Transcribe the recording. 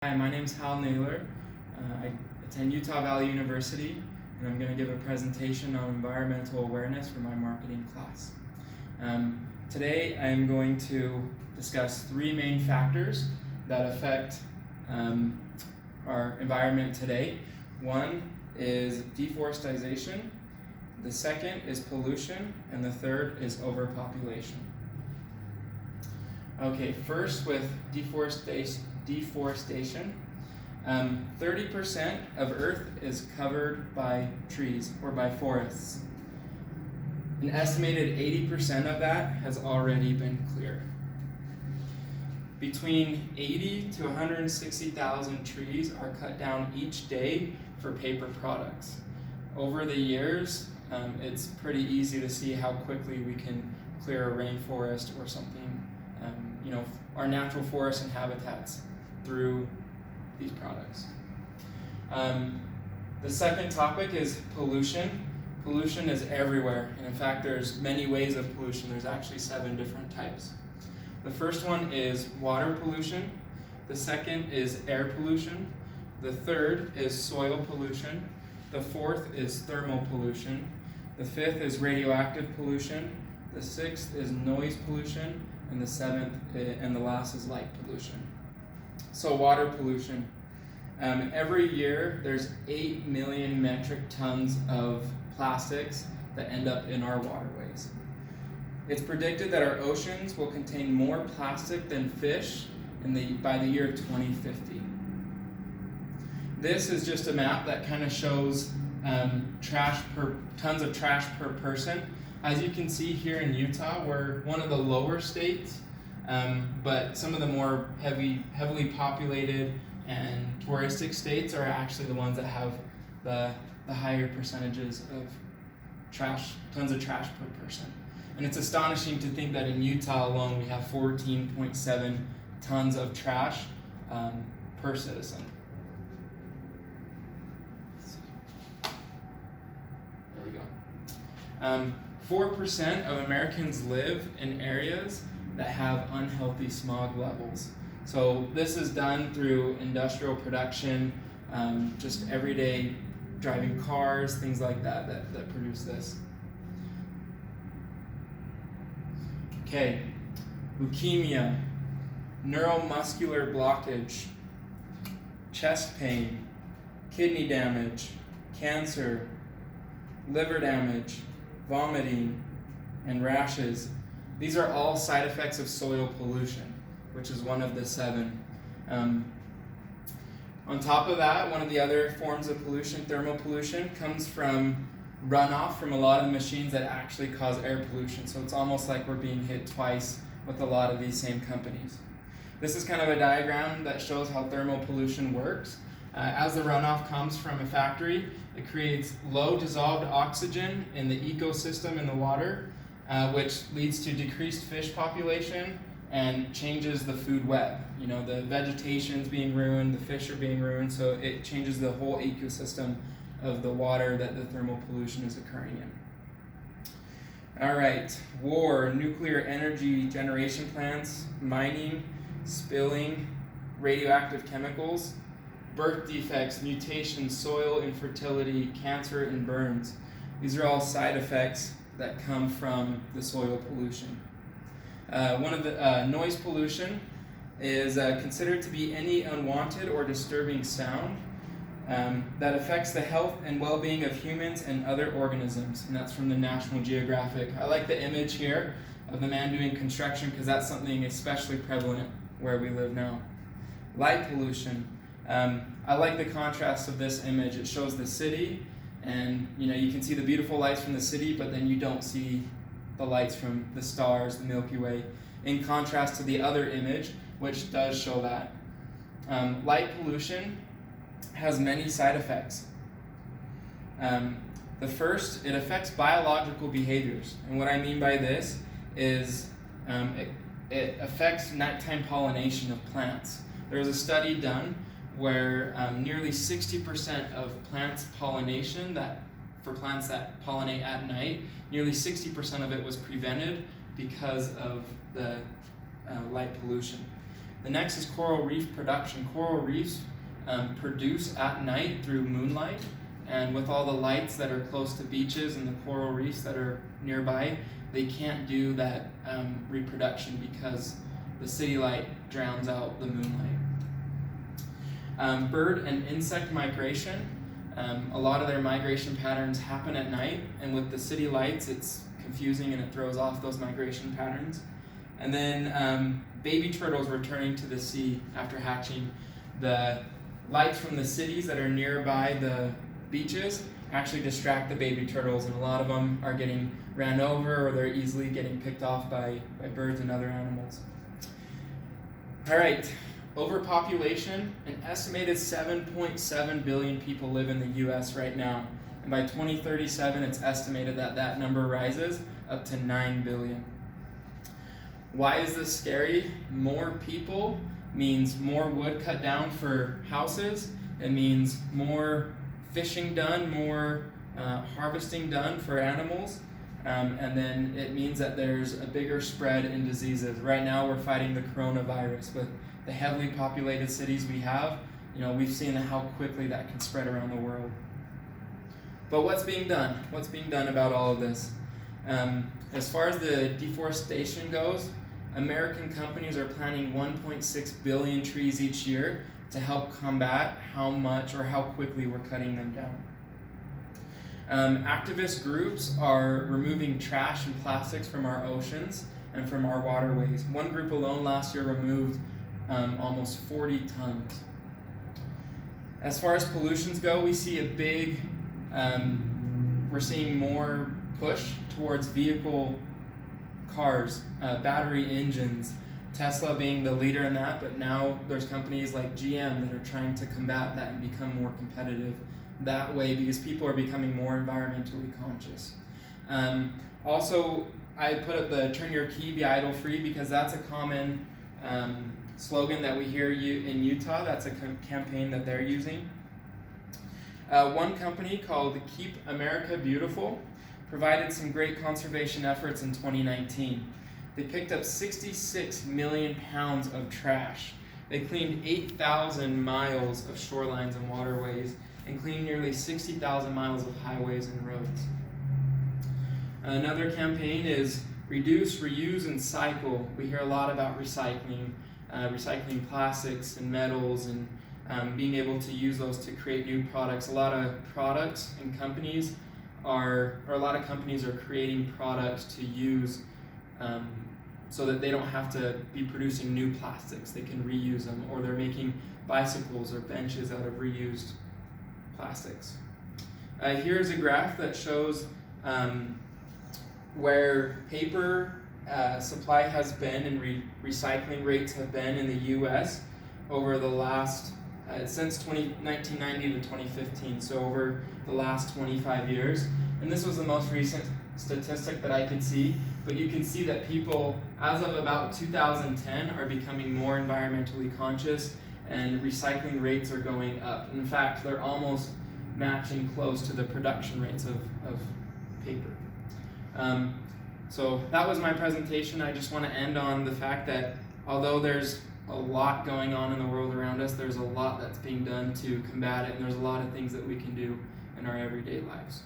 Hi, my name is Hal Naylor. I attend Utah Valley University, and I'm going to give a presentation on environmental awareness for my marketing class. Today, I am going to discuss three main factors that affect our environment today. One is deforestation, the second is pollution, and the third is overpopulation. Okay, first with deforestation. 30% of Earth is covered by trees or by forests. An estimated 80% of that has already been cleared. Between 80 to 160,000 trees are cut down each day for paper products. Over the years, it's pretty easy to see how quickly we can clear a rainforest or something, our natural forests and habitats through these products. The second topic is pollution. Pollution is everywhere, and in fact there's many ways of pollution. There's actually 7 different types. The first one is water pollution. The second is air pollution. The third is soil pollution. The fourth is thermal pollution. The fifth is radioactive pollution. The sixth is noise pollution. And the seventh and the last is light pollution. So water pollution. Every year there's 8 million metric tons of plastics that end up in our waterways. It's predicted that our oceans will contain more plastic than fish by the year 2050. This is just a map that kind of shows tons of trash per person. As you can see here in Utah, we're one of the lower states, but some of the more heavily populated and touristic states are actually the ones that have the higher percentages of tons of trash per person. And it's astonishing to think that in Utah alone we have 14.7 tons of trash per citizen. There we go. 4% of Americans live in areas that have unhealthy smog levels. So this is done through industrial production, just everyday driving cars, things like that produce this. Okay, leukemia, neuromuscular blockage, chest pain, kidney damage, cancer, liver damage, vomiting, and rashes. These are all side effects of soil pollution, which is one of the 7. On top of that, one of the other forms of pollution, thermal pollution, comes from runoff from a lot of the machines that actually cause air pollution. So it's almost like we're being hit twice with a lot of these same companies. This is kind of a diagram that shows how thermal pollution works. As the runoff comes from a factory, it creates low dissolved oxygen in the ecosystem in the water, which leads to decreased fish population and changes the food web. The vegetation's being ruined, the fish are being ruined, so it changes the whole ecosystem of the water that the thermal pollution is occurring in. All right, war, nuclear energy generation plants, mining, spilling, radioactive chemicals, birth defects, mutations, soil infertility, cancer, and burns. These are all side effects that come from the soil pollution. One of the noise pollution is considered to be any unwanted or disturbing sound that affects the health and well-being of humans and other organisms, and that's from the National Geographic. I like the image here of the man doing construction because that's something especially prevalent where we live now. Light pollution. I like the contrast of this image. It shows the city, and you can see the beautiful lights from the city, but then you don't see the lights from the stars, the Milky Way, in contrast to the other image, which does show that. Light pollution has many side effects. The first, it affects biological behaviors, and what I mean by this is it affects nighttime pollination of plants. There was a study done where nearly 60% of plants pollination, for plants that pollinate at night, nearly 60% of it was prevented because of the light pollution. The next is coral reef production. Coral reefs produce at night through moonlight, and with all the lights that are close to beaches and the coral reefs that are nearby, they can't do that reproduction because the city light drowns out the moonlight. Bird and insect migration. A lot of their migration patterns happen at night, and with the city lights, it's confusing and it throws off those migration patterns. And then baby turtles returning to the sea after hatching. The lights from the cities that are nearby the beaches actually distract the baby turtles, and a lot of them are getting ran over or they're easily getting picked off by birds and other animals. All right, overpopulation. An estimated 7.7 billion people live in the US right now, and by 2037 it's estimated that that number rises up to 9 billion. Why is this scary? More people means more wood cut down for houses. It means more fishing done, more harvesting done for animals, and then it means that there's a bigger spread in diseases. Right now we're fighting the coronavirus with the heavily populated cities we have. We've seen how quickly that can spread around the world. But what's being done? What's being done about all of this? As far as the deforestation goes, American companies are planting 1.6 billion trees each year to help combat how much or how quickly we're cutting them down. Activist groups are removing trash and plastics from our oceans and from our waterways. One group alone last year removed almost 40 tons. As far as pollutions go, we see we're seeing more push towards vehicle cars, battery engines, Tesla being the leader in that, but now there's companies like GM that are trying to combat that and become more competitive that way because people are becoming more environmentally conscious. Also, I put up the turn your key, be idle free, because that's a common slogan that we hear in Utah. That's a campaign that they're using. One company called Keep America Beautiful provided some great conservation efforts in 2019. They picked up 66 million pounds of trash. They cleaned 8,000 miles of shorelines and waterways and cleaned nearly 60,000 miles of highways and roads. Another campaign is reduce, reuse, and cycle. We hear a lot about recycling plastics and metals and being able to use those to create new products. A lot of products and companies are creating products to use so that they don't have to be producing new plastics. They can reuse them, or they're making bicycles or benches out of reused plastics. Here's a graph that shows where paper supply has been and recycling rates have been in the U.S. over the last, since 1990 to 2015, so over the last 25 years. And this was the most recent statistic that I could see, but you can see that people, as of about 2010, are becoming more environmentally conscious, and recycling rates are going up. In fact, they're almost matching close to the production rates of paper. So that was my presentation. I just want to end on the fact that although there's a lot going on in the world around us, there's a lot that's being done to combat it, and there's a lot of things that we can do in our everyday lives.